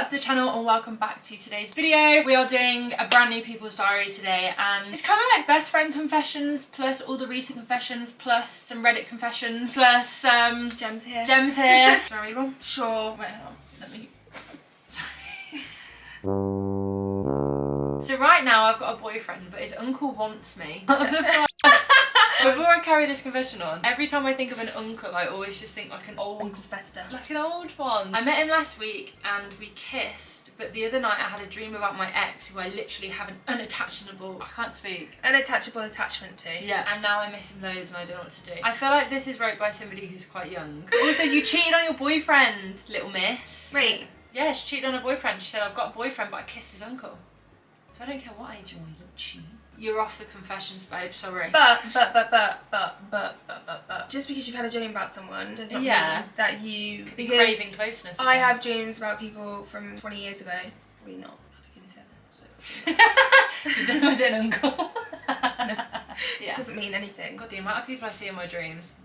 to the channel and welcome back to today's video. We are doing a brand new People's Diary today, and it's kind of like best friend confessions plus all the recent confessions plus some Reddit confessions plus Gems here. Gems here. Shall I read one? Sure. Wait, hold on. Let me... Sorry. So right now I've got a boyfriend, but his uncle wants me. Before I carry this confession on, every time I think of an uncle, I always just think like an old... Uncle Fester. Like an old one. I met him last week and we kissed, but the other night I had a dream about my ex who I literally have an unattachable... I can't speak. Unattachable attachment to. Yeah. And now I miss him loads and I don't know what to do. I feel like this is wrote by somebody who's quite young. Also, you cheated on your boyfriend, little miss. Wait. Yeah, she cheated on her boyfriend. She said, I've got a boyfriend, but I kissed his uncle. So I don't care what age you are, you little cheat. You're off the confessions, babe, sorry. But, just because you've had a dream about someone does not mean that you... Could be craving closeness. I have dreams about people from 20 years ago. Probably not. Was it an uncle? Yeah. Doesn't mean anything. God, the amount of people I see in my dreams.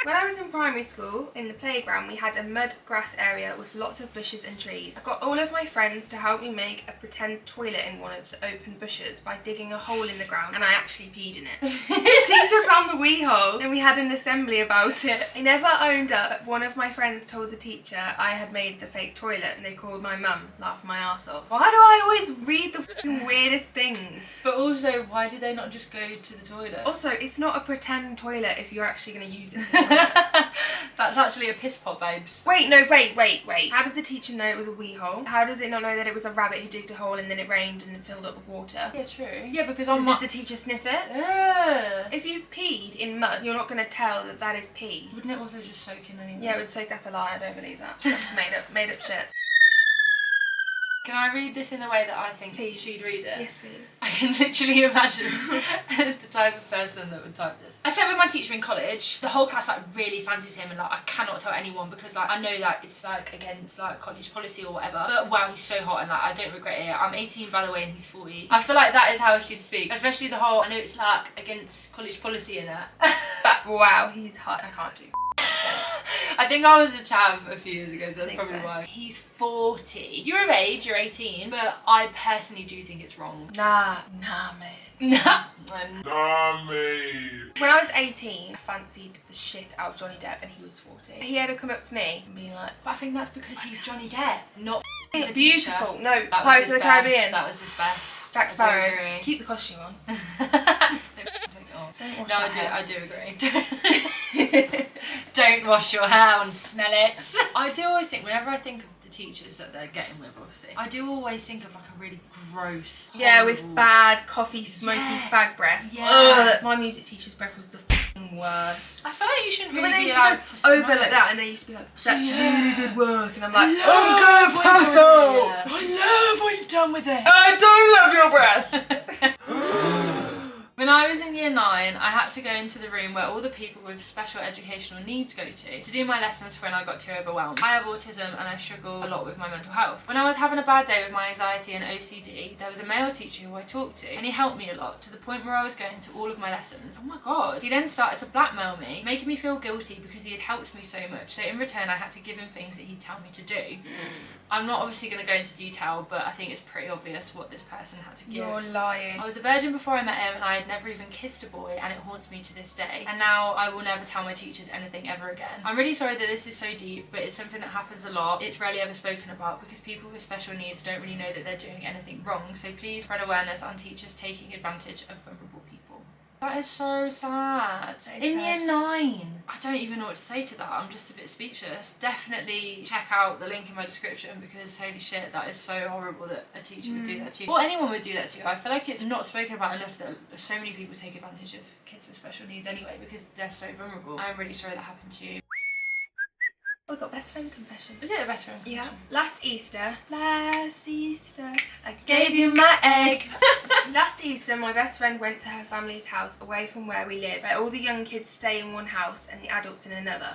When I was in primary school, in the playground, we had a mud grass area with lots of bushes and trees. I got all of my friends to help me make a pretend toilet in one of the open bushes by digging a hole in the ground, and I actually peed in it. The teacher found the wee hole and we had an assembly about it. I never owned up, but one of my friends told the teacher I had made the fake toilet and they called my mum, laughing my arse off. Why do I always read the fucking weirdest things? But also, why did they not just go to the toilet? Also, it's not a pretend toilet if you're actually going to use it. That's actually a piss pot, babes. Wait. How did the teacher know it was a wee hole? How does it not know that it was a rabbit who digged a hole and then it rained and it filled up with water? Yeah, true. Yeah, because so did the teacher sniff it? If you've peed in mud, you're not going to tell that that is pee. Wouldn't it also just soak in anyway? Yeah, it would soak. That's a lie. I don't believe that. That's made up shit. Can I read this in the way that I think Please. she'd read it? Yes, please. I can literally imagine the type of person that would type this. I sat with my teacher in college. The whole class like really fancies him, and like I cannot tell anyone because like I know that it's like against like college policy or whatever. But wow, he's so hot and like I don't regret it. I'm 18 by the way and he's 40. I feel like that is how she'd speak. Especially the whole, I know it's like against college policy and that. But wow, he's hot. I can't do. I think I was a chav a few years ago, so that's probably so. why. He's 40. You're of age, you're 18, but I personally do think it's wrong. Nah, mate. Nah, mate. When I was 18, I fancied the shit out of Johnny Depp and he was 40. He had to come up to me and be like, but I think that's because he's Johnny Depp, not it's beautiful. Teacher. No, Pirates of the Caribbean. That was his best. Jack Sparrow. Keep the costume on. Don't wash your hair. I do agree. Don't wash your hair and smell it. I do always think, whenever I think of the teachers that they're getting with, obviously, I do always think of like a really gross, yeah, with bad, coffee, smoky fag breath. Yeah. Ugh. My music teacher's breath was the f***ing worst. I feel like you shouldn't really they be used allowed to to go over smoke. like that, and they used to be like, that's really good work, and I'm like, I I love what you've done with it. I don't love your breath. When I was in year 9, I had to go into the room where all the people with special educational needs go to do my lessons for when I got too overwhelmed. I have autism and I struggle a lot with my mental health. When I was having a bad day with my anxiety and OCD, there was a male teacher who I talked to, and he helped me a lot to the point where I was going to all of my lessons. Oh my god. He then started to blackmail me, making me feel guilty because he had helped me so much. So in return I had to give him things that he'd tell me to do. I'm not obviously going to go into detail, but I think it's pretty obvious what this person had to give. You're lying. I was a virgin before I met him and I had never even kissed a boy, and it haunts me to this day. And now I will never tell my teachers anything ever again. I'm really sorry that this is so deep, but it's something that happens a lot. It's rarely ever spoken about because people with special needs don't really know that they're doing anything wrong. So please spread awareness on teachers taking advantage of vulnerable people. That is so sad. In year 9. I don't even know what to say to that. I'm just a bit speechless. Definitely check out the link in my description because holy shit, that is so horrible that a teacher would do that to you. Or anyone would do that to you. I feel like it's not spoken about enough that so many people take advantage of kids with special needs anyway because they're so vulnerable. I'm really sorry that happened to you. We got best friend confession. Is it a best friend confession? Yeah. Last Easter, I gave you my egg. Last Easter, my best friend went to her family's house away from where we live, where all the young kids stay in one house and the adults in another.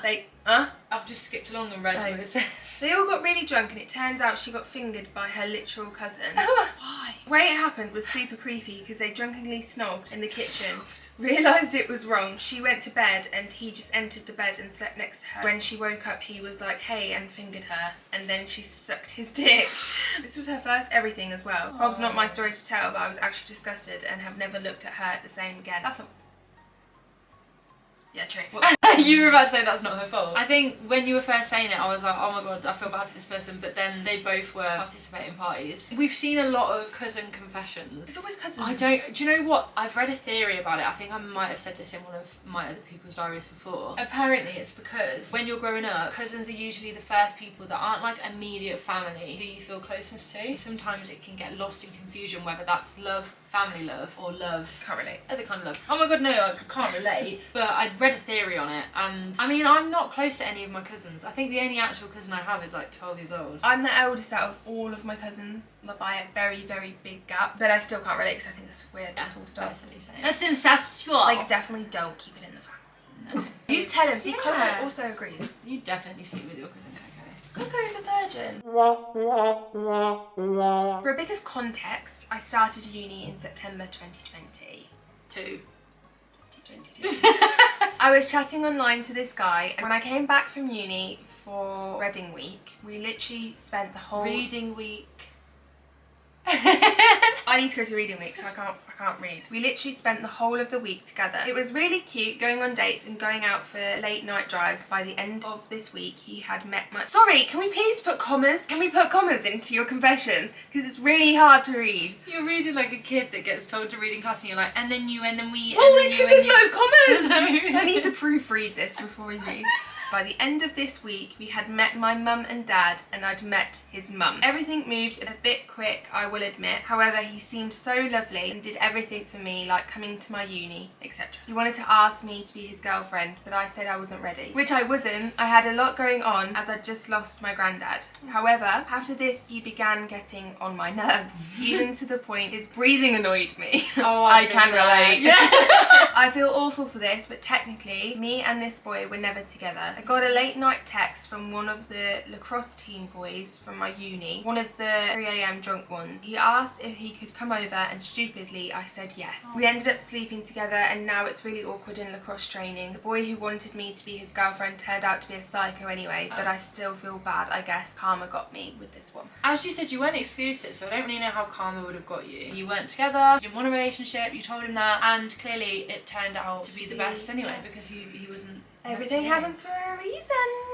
I've just skipped along and read what it says. They all got really drunk and it turns out she got fingered by her literal cousin. Why? The way it happened was super creepy because they drunkenly snogged in the kitchen. realised it was wrong. She went to bed and he just entered the bed and sat next to her. When she woke up, he was like, hey, and fingered her. And then she sucked his dick. This was her first everything as well. Bob's not my story to tell, but I was actually disgusted and have never looked at her the same again. That's a... Yeah, true. You were about to say that's not her fault. I think when you were first saying it, I was like, oh my god, I feel bad for this person, but then they both were participating parties. We've seen a lot of cousin confessions. It's always cousins. Do you know what? I've read a theory about it. I think I might have said this in one of my other people's diaries before. Apparently it's because when you're growing up, cousins are usually the first people that aren't like immediate family who you feel closest to. Sometimes it can get lost in confusion whether that's love, family love, or love. Can't relate. Other kind of love. Oh my god, no, I can't relate. But I'd read a theory on it, and I mean, I'm not close to any of my cousins. I think the only actual cousin I have is like 12 years old. I'm the eldest out of all of my cousins by a very, very big gap, but I still can't relate because I think it's weird. Yeah, all stuff. personally saying. That's incestual. Like, definitely don't keep it in the family. No. You tell him. See, Yeah. Coco also agrees. You definitely sleep with your cousin Coco. Coco is a virgin. For a bit of context, I started uni in September 2020. 2022. I was chatting online to this guy, and when I came back from uni for Reading Week, we literally spent the whole... Reading week. I need to go to Reading Week, so I can't read. We literally spent the whole of the week together. It was really cute going on dates and going out for late night drives. By the end of this week, he had met my... Sorry, can we please put commas? Can we put commas into your confessions? Because it's really hard to read. You're reading like a kid that gets told to read in class and you're like, and then you, and then we, Oh, and then it's you, because and there's no you. commas! I need to proofread this before we read. By the end of this week, we had met my mum and dad, and I'd met his mum. Everything moved a bit quick, I will admit. However, he seemed so lovely and did everything for me, like coming to my uni, etc. He wanted to ask me to be his girlfriend, but I said I wasn't ready. Which I wasn't. I had a lot going on as I'd just lost my granddad. However, after this, he began getting on my nerves, even to the point his breathing annoyed me. Oh, I can relate. Yeah. I feel awful for this, but technically, me and this boy were never together. I got a late night text from one of the lacrosse team boys from my uni, one of the 3 AM drunk ones. He asked if he could come over, and stupidly I said yes. We ended up sleeping together, and now it's really awkward in lacrosse training. The boy who wanted me to be his girlfriend turned out to be a psycho anyway, but I still feel bad. I guess karma got me with this one. As you said, you weren't exclusive, so I don't really know how karma would have got you. You weren't together, you didn't want a relationship, you told him that, and clearly it turned out to be the best anyway, because he wasn't... Everything happens for a reason.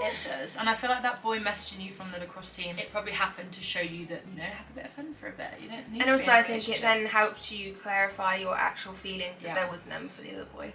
It does, and I feel like that boy messaging you from the lacrosse team, it probably happened to show you that, you know, have a bit of fun for a bit. You don't need. And to also, be in a I think it relationship. then helped you clarify your actual feelings that Yeah. there was none for the other boy.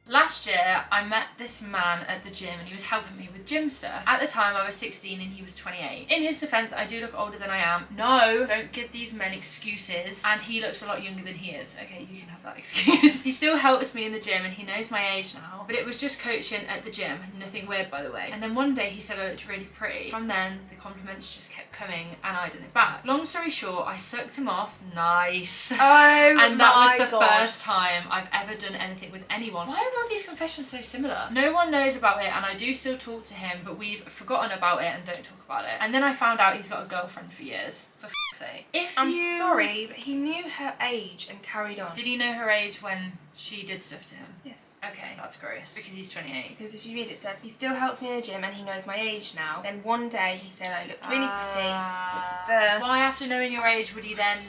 Last year, I met this man at the gym and he was helping me with gym stuff. At the time, I was 16 and he was 28. In his defence, I do look older than I am. No, don't give these men excuses. And he looks a lot younger than he is. Okay, you can have that excuse. He still helps me in the gym and he knows my age now. But it was just coaching at the gym. Nothing weird, by the way. And then one day he said I looked really pretty. From then, the compliments just kept coming and I did it back. Long story short, I sucked him off. Nice. Oh, And that was my the God. first time I've ever done anything with anyone. Why are all these confessions so similar? No one knows about it and I do still talk to him, but we've forgotten about it and don't talk about it. And then I found out he's got a girlfriend for years. For f***'s sake. I'm sorry, but he knew her age and carried on. Did he know her age when she did stuff to him? Yes. Okay, that's gross. Because he's 28. Because if you read it, it says, he still helps me in the gym and he knows my age now. Then one day he said I looked really pretty. Da, da, da. Why after knowing your age would he then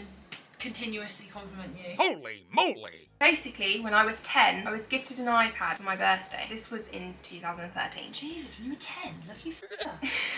continuously compliment you? Holy moly! Basically, when I was 10, I was gifted an iPad for my birthday. This was in 2013. Jesus, when you were 10, lucky f***er.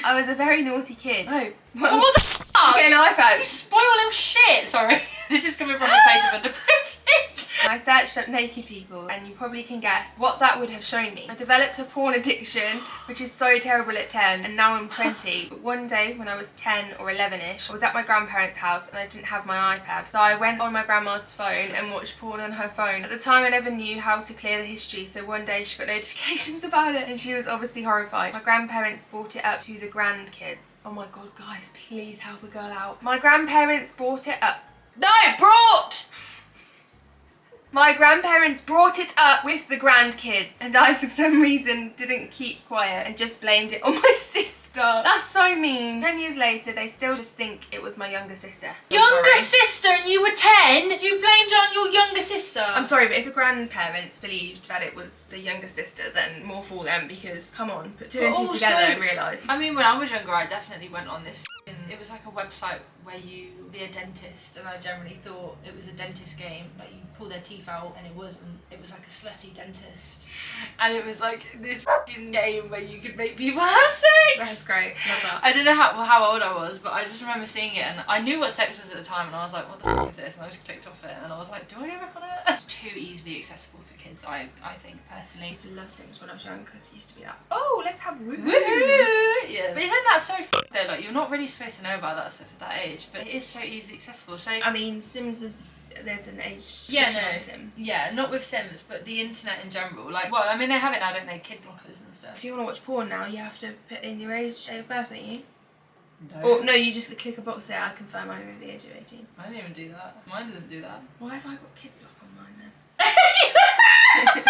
I was a very naughty kid. Oh, Oh, what the fuck? get an iPad. You spoil little shit! Sorry. This is coming from a place of underprivilege. I searched up naked people, and you probably can guess what that would have shown me. I developed a porn addiction, which is so terrible at 10, and now I'm 20. But one day, when I was 10 or 11ish, I was at my grandparents' house and I didn't have my iPad. So I went on my grandma's phone and watched porn on her phone. At the time, I never knew how to clear the history, so one day she got notifications about it, and she was obviously horrified. My grandparents brought it up to the grandkids. Oh my God, guys, please help a girl out. My grandparents brought it up. No, brought! My grandparents brought it up with the grandkids, and I, for some reason, didn't keep quiet and just blamed it on my sister. sister. That's so mean. 10 years later, they still just think it was my younger sister. Younger sister and you were 10? You blamed on your younger sister. I'm sorry, but if the grandparents believed that it was the younger sister, then more for them, because, come on, put two and two together and realise. I mean, when I was younger, I definitely went on this it was like a website where you be a dentist, and I generally thought it was a dentist game, like you pull their teeth out, and it wasn't. It was like a slutty dentist, and it was like this game where you could make people have sex. That's great. Love that. I don't know how old I was, but I just remember seeing it, and I knew what sex was at the time, and I was like, what the fuck is this? And I just clicked off it, and I was like, do I go back on it? It's too easily accessible for kids, I think, personally. I used to love Sims when I was young, because it used to be like, oh, let's have woo. Yeah. But isn't that so though? Like, you're not really supposed to know about that stuff at that age, but it is so easily accessible. So I mean, Sims is, there's an age yeah, on Sims. Yeah, not with Sims, but the internet in general. Like, well, I mean, they have it now, don't they? Kid blockers and stuff. If you want to watch porn now, you have to put in your age, date of birth, don't you? No. Or no, you just click a box there, I confirm I'm over the age of 18. I didn't even do that. Mine didn't do that. Why have I got kid block on mine then?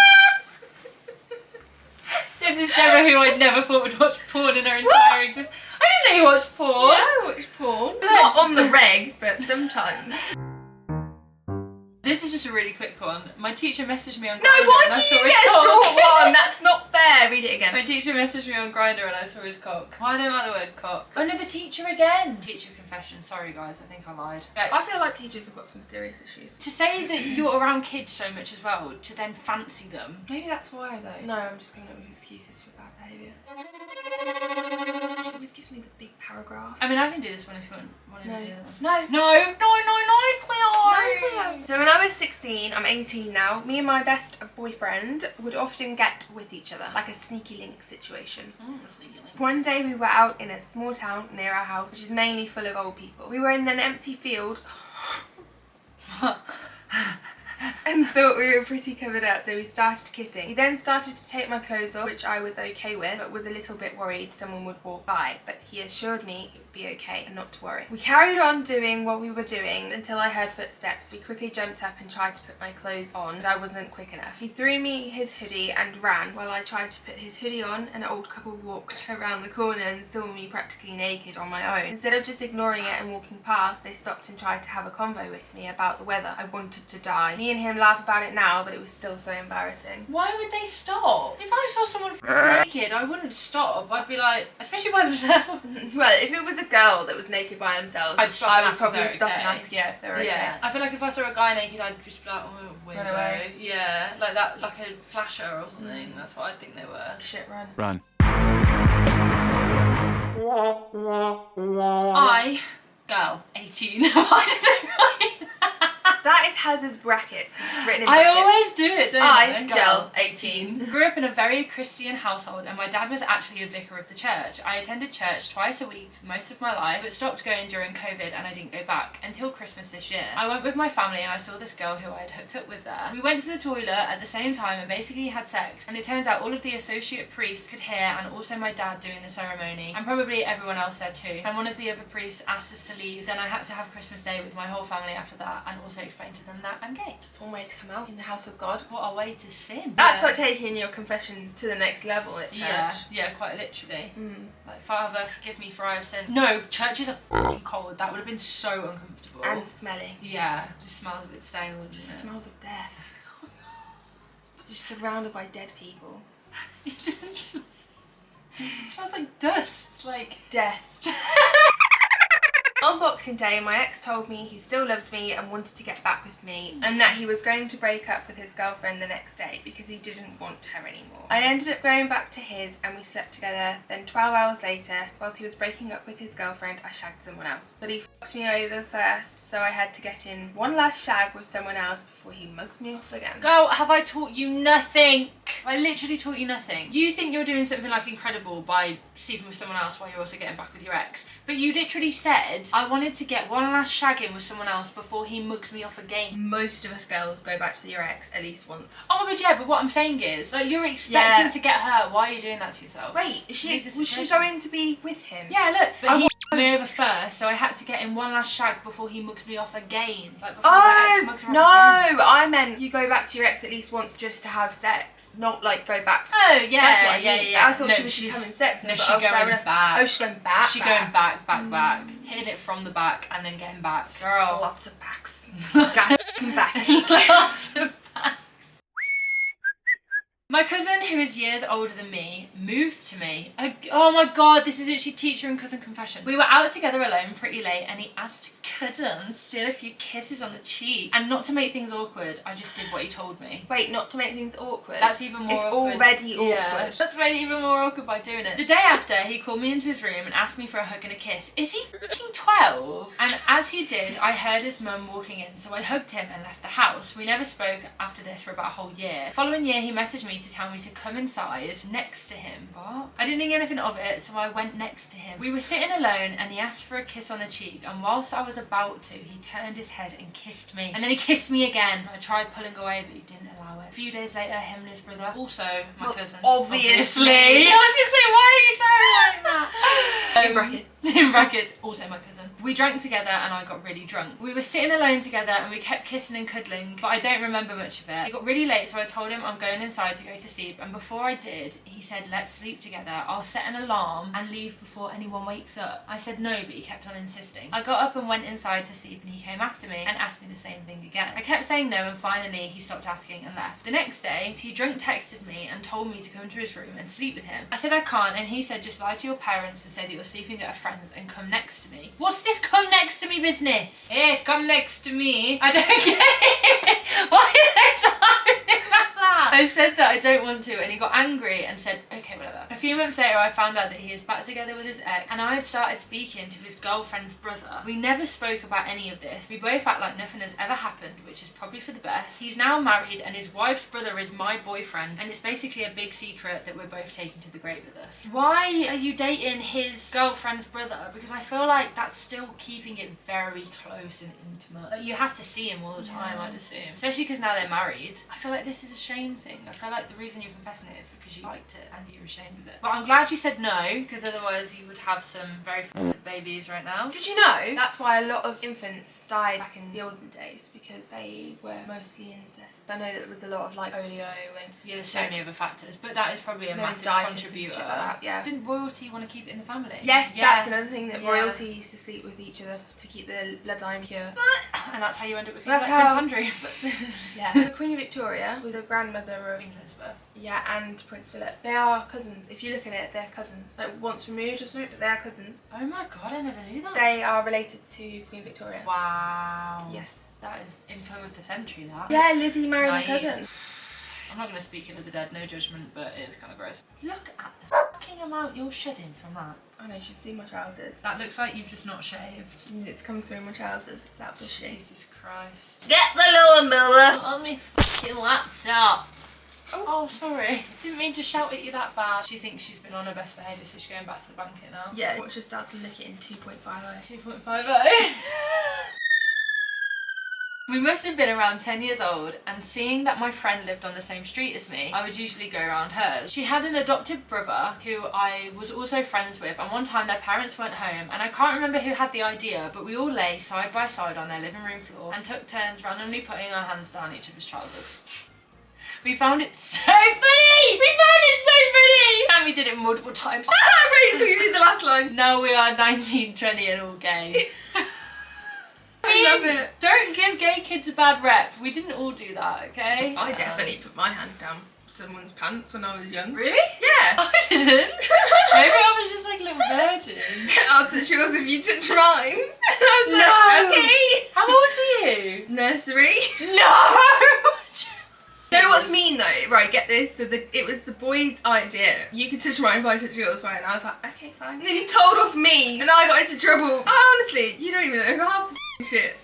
This is Gemma, who I'd never thought would watch porn in her entire existence. I didn't know you watched porn. Yeah, I watch porn. Not on the reg, but sometimes. This is just a really quick one. My teacher messaged me on Grindr. No, why and I do saw you his get a cock. short one? That's not fair. Read it again. My teacher messaged me on Grindr and I saw his cock. Why I don't like the word cock. Oh no, the teacher again. Teacher confession. Sorry guys, I think I lied. But I feel like teachers have got some serious issues. to say that you're around kids so much as well, to then fancy them. Maybe that's why though. No, I'm just coming up with excuses for bad behaviour. She always gives me the big paragraphs. I mean, I can do this one if you want to No. do that. No. No, Cleo. So when I was 16, I'm 18 now, me and my best boyfriend would often get with each other, like a sneaky link situation. Sneaky link. One day we were out in a small town near our house, which is mainly full of old people. We were in an empty field and thought we were pretty covered up, so we started kissing. He then started to take my clothes off, which I was okay with, but was a little bit worried someone would walk by, but he assured me it would be okay and not to worry. We carried on doing what we were doing until I heard footsteps. We quickly jumped up and tried to put my clothes on, but I wasn't quick enough. He threw me his hoodie and ran while I tried to put his hoodie on. An old couple walked around the corner and saw me practically naked on my own. Instead of just ignoring it and walking past, they stopped and tried to have a convo with me about the weather. I wanted to die. Me and him laugh about it now, but it was still so embarrassing. Why would they stop? If I saw someone naked, I wouldn't stop. I'd be like, especially by themselves. Well, if it was a girl that was naked by themselves, I'd stop I and would ask if probably they're stop okay. and ask, yeah, if they're okay. Yeah, I feel like if I saw a guy naked, I'd just be like, oh, weirdo. Run away. Yeah, like that, like a flasher or something. That's what I think they were. Shit, run. Run. I, girl, 18. Why did I write that? That is Hazard's brackets. It's written in I brackets. always do it, don't I? Girl, 18. Grew up in a very Christian household, and my dad was actually a vicar of the church. I attended church twice a week for most of my life, but stopped going during COVID and I didn't go back until Christmas this year. I went with my family and I saw this girl who I had hooked up with there. We went to the toilet at the same time and basically had sex, and it turns out all of the associate priests could hear, and also my dad doing the ceremony, and probably everyone else there too. And one of the other priests asked us to leave. Then I had to have Christmas Day with my whole family after that, and also explain to them that I'm gay. It's one way to come out in the house of God. What a way to sin. That's like taking your confession to the next level at church. Yeah, quite literally. Mm. Like, Father, forgive me for I have sinned. No, churches are fucking cold. That would have been so uncomfortable. And smelly. Yeah, just smells a bit stale, It just doesn't it? smells of death. You're surrounded by dead people. It doesn't smell. It smells like dust. Like Death. On Boxing Day, my ex told me he still loved me and wanted to get back with me, and that he was going to break up with his girlfriend the next day because he didn't want her anymore. I ended up going back to his and we slept together. Then 12 hours later, whilst he was breaking up with his girlfriend, I shagged someone else. But he fucked me over first, so I had to get in one last shag with someone else before he mugs me off again. Girl, have I taught you nothing? I literally taught you nothing. You think you're doing something like incredible by sleeping with someone else while you're also getting back with your ex, but you literally said, I wanted to get one last shag in with someone else before he mugs me off again. Most of us girls go back to your ex at least once. Oh my god, yeah, but what I'm saying is, like, you're expecting Yeah. to get her. Why are you doing that to yourself? Wait, Just is she, leave the was she situation. going to be with him? Yeah, look, but I he me over first, so I had to get in one last shag before he mugged me off again. Like before my ex mugs her no, off again. I meant you go back to your ex at least once just to have sex, not like go back. Oh yeah, That's what I mean. yeah. I thought No, she was just having sex. No, but she's fair going enough. back. Oh, she's going back. She's going back, hitting it from the back and then getting back. Girl. Lots of backs. Back. Lots of backs. My cousin, who is years older than me, moved to me. Oh my god, this is literally teacher and cousin confession. We were out together alone pretty late and he asked to cuddle and steal a few kisses on the cheek. And not to make things awkward, I just did what he told me. Wait, not to make things awkward? That's even more awkward. It's already awkward. Yeah, that's made it even more awkward by doing it. The day after, he called me into his room and asked me for a hug and a kiss. Is he fucking 12? And as he did, I heard his mum walking in, so I hugged him and left the house. We never spoke after this for about a whole year. The following year, he messaged me to tell me to come inside next to him. What? I didn't think anything of it, so I went next to him. We were sitting alone and he asked for a kiss on the cheek, and whilst I was about to, he turned his head and kissed me. And then he kissed me again. I tried pulling away, but he didn't allow it. A few days later, him and his brother, also my cousin. Obviously. I was gonna say, why are you clarifying that? In brackets. In brackets, also my cousin. We drank together and I got really drunk. We were sitting alone together and we kept kissing and cuddling, but I don't remember much of it. It got really late, so I told him I'm going inside to go to sleep, and before I did, he said, let's sleep together. I'll set an alarm and leave before anyone wakes up. I said no, but he kept on insisting. I got up and went inside to sleep, and he came after me and asked me the same thing again. I kept saying no, and finally he stopped asking and left. The next day, he drunk texted me and told me to come to his room and sleep with him. I said I can't, and he said just lie to your parents and say that you're sleeping at a friend's and come next to me. What's this come next to me business? Hey, come next to me. I don't get it. Why are they talking about that? I said that I don't want to, and he got angry and said, okay, whatever. A few months later, I found out that he is back together with his ex, and I had started speaking to his girlfriend's brother. We never spoke about any of this. We both act like nothing has ever happened, which is probably for the best. He's now married, and his wife's brother is my boyfriend, and it's basically a big secret that we're both taking to the grave with us. Why are you dating his girlfriend's brother? Because I feel like that's still keeping it very close and intimate. Like, you have to see him all the time, I'd assume. Especially because now they're married. I feel like this is a shame thing. I feel like the reason you're confessing it is because you liked it and you're ashamed of it. But I'm glad you said no, because otherwise you would have some very f***ed babies right now. Did you know that's why a lot of infants died back in the olden days, because they were mostly incest? I know that there was a lot of like polio and Yeah, there's so many other factors, but that is probably a Meningitis massive and contributor. shit like that, yeah. Didn't royalty want to keep it in the family? Yes, Yeah. that's another thing, that Yeah. royalty used to sleep with each other to keep the bloodline pure. And that's how you end up with people That's like how- Prince Andrew. Yeah. So Queen Victoria was the grandmother of Queen Elizabeth. and Prince Philip. They are cousins. If you look at it, they're cousins. Like once removed or something, but they are cousins. Oh my god, I never knew that. They are related to Queen Victoria. Wow. Yes. That is info of the century, that. Yeah, Lizzie married her Naive. cousin. I'm not going to speak ill of the dead, no judgment, but it is kind of gross. Look at the fucking amount you're shedding from that. I know, you should see my trousers. That looks like you've just not shaved. It's come through my trousers. It's that bushy. Jesus Christ. Get the lawnmower! On me fucking laptop. Oh, sorry. Didn't mean to shout at you that bad. She thinks she's been on her best behaviour, so she's going back to the blanket now. Yeah, watch her start to lick it in 2.50. 2.50. We must have been around 10 years old, and seeing that my friend lived on the same street as me, I would usually go around hers. She had an adopted brother who I was also friends with, and one time their parents weren't home, and I can't remember who had the idea, but we all lay side by side on their living room floor and took turns randomly putting our hands down each other's trousers. We found it so funny! We found it so funny! And we did it multiple times. Wait, so you did the last line. Now we are 19, 20 and all gay. I love it. Don't give gay kids a bad rep. We didn't all do that, okay? I definitely put my hands down someone's pants when I was young. Really? Yeah. I didn't. Maybe I was just like a little virgin. I'll touch yours if you touch mine. I was like, okay. How old were you? Nursery. No! You know what's mean though? Right, get this. So it was the boy's idea. You could touch mine if I touch yours, fine. And I was like, okay, fine. And then he told off me, and I got into trouble. Oh, honestly, you don't even know half the shit.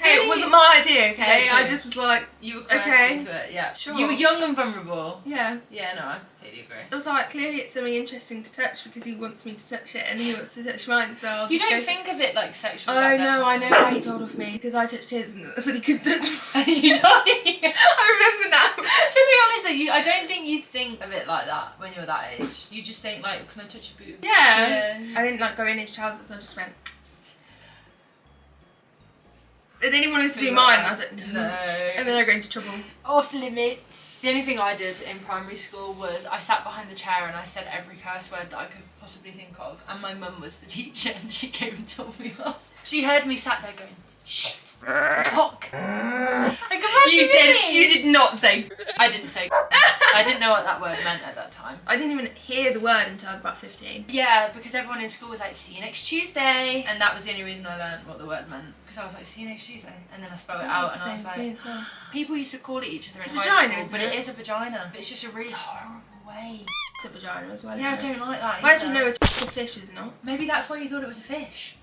Hey, it wasn't my idea, okay? Yeah, I true. just was like, You were coerced okay. into it, yeah. Sure. You were young and vulnerable. Yeah. Yeah, no, I completely agree. I was like, clearly it's something interesting to touch because he wants me to touch it and he wants to touch mine, so I'll You just don't go think of it like sexual. Oh back no, then. I know how he told off me because I touched his and said he could touch mine. You don't. I remember now. To be honest, also, I don't think you think of it like that when you're that age. You just think like, can I touch your boob? Yeah. I didn't like go in his trousers, I just went. And then he wanted to do mine, and I was like, no. And then I got into trouble. Off limits. The only thing I did in primary school was I sat behind the chair and I said every curse word that I could possibly think of. And my mum was the teacher and she came and told me off. She heard me sat there going, shit, cock. Like, You did not say. I didn't say. I didn't know what that word meant at that time. I didn't even hear the word until I was about 15. Yeah, because everyone in school was like, see you next Tuesday. And that was the only reason I learned what the word meant. Because I was like, see you next Tuesday. And then I spelled it out and I was like, well. people used to call it each other in It's high vagina, school, but isn't it is a vagina. But it's just a really horrible way. It's a vagina as well. Yeah, I don't like that. Why did you know it's a fish, is it not? Maybe that's why you thought it was a fish.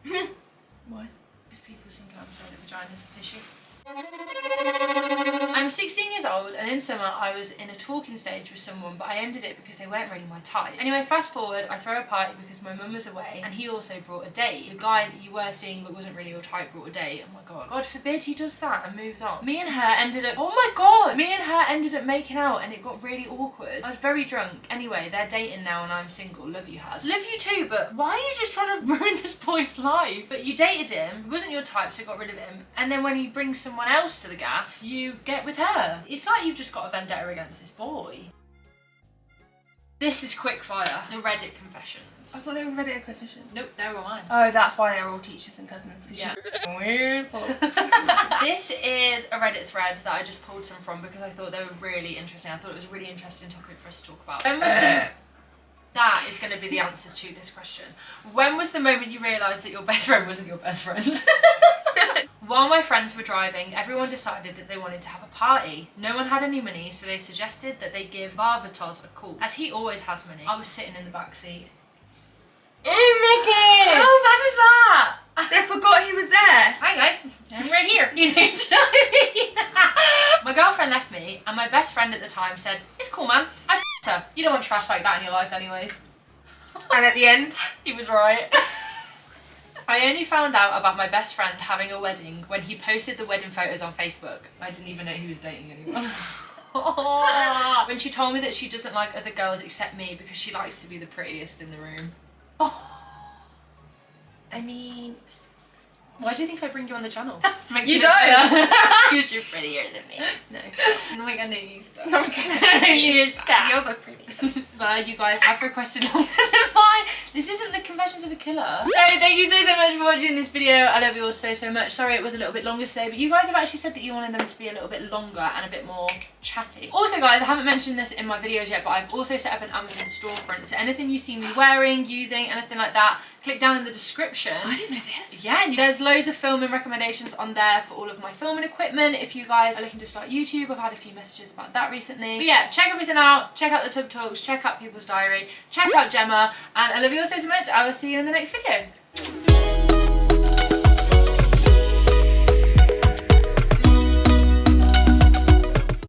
Why? Because people sometimes say that vagina's a fishy. I'm 16 years old and in summer I was in a talking stage with someone, but I ended it because they weren't really my type. Anyway, fast forward, I throw a party because my mum was away and he also brought a date. The guy that you were seeing but wasn't really your type brought a date. Oh my god. God forbid he does that and moves on. Me and her ended up, oh my god! Me and her ended up making out and it got really awkward. I was very drunk. Anyway, they're dating now and I'm single. Love you, Has. Love you too, but why are you just trying to ruin this boy's life? But you dated him, wasn't your type, so got rid of him. And then when he brings someone else to the gaff, you get with her. It's like you've just got a vendetta against this boy. This is quickfire. The Reddit confessions. I thought they were Reddit confessions. Nope, they're all mine. Oh, that's why they're all teachers and cousins. Yeah. Weird. This is a Reddit thread that I just pulled some from because I thought they were really interesting. I thought it was a really interesting topic for us to talk about. When was the... That is going to be the answer to this question. When was the moment you realised that your best friend wasn't your best friend? While my friends were driving, everyone decided that they wanted to have a party. No one had any money, so they suggested that they give Barvatos a call, as he always has money. I was sitting in the back seat. Oh my god! How bad is that? They forgot he was there. Hi guys, I'm right here. My girlfriend left me, and my best friend at the time said, "It's cool, man. I f***ed her. You don't want trash like that in your life, anyways." And at the end, he was right. I only found out about my best friend having a wedding when he posted the wedding photos on Facebook. I didn't even know he was dating anyone. When she told me that she doesn't like other girls except me because she likes to be the prettiest in the room. I mean... Why do you think I bring you on the channel? You don't! Because you're prettier than me. No. Oh my god, no, you stop. Oh my god, no, you stop. You're the prettiest. But you guys have requested longer than mine. This isn't the confessions of a killer. So thank you so much for watching this video. I love you all so much. Sorry it was a little bit longer today, but you guys have actually said that you wanted them to be a little bit longer and a bit more chatty. Also guys, I haven't mentioned this in my videos yet, but I've also set up an Amazon storefront. So anything you see me wearing, using, anything like that, click down in the description. I didn't know this. Yeah, and there's loads of filming recommendations on there for all of my filming equipment. If you guys are looking to start YouTube, I've had a few messages about that recently. But yeah, check everything out. Check out the Tub Talks, check out People's Diary, check out Gemma, and I love you all so much. I will see you in the next video.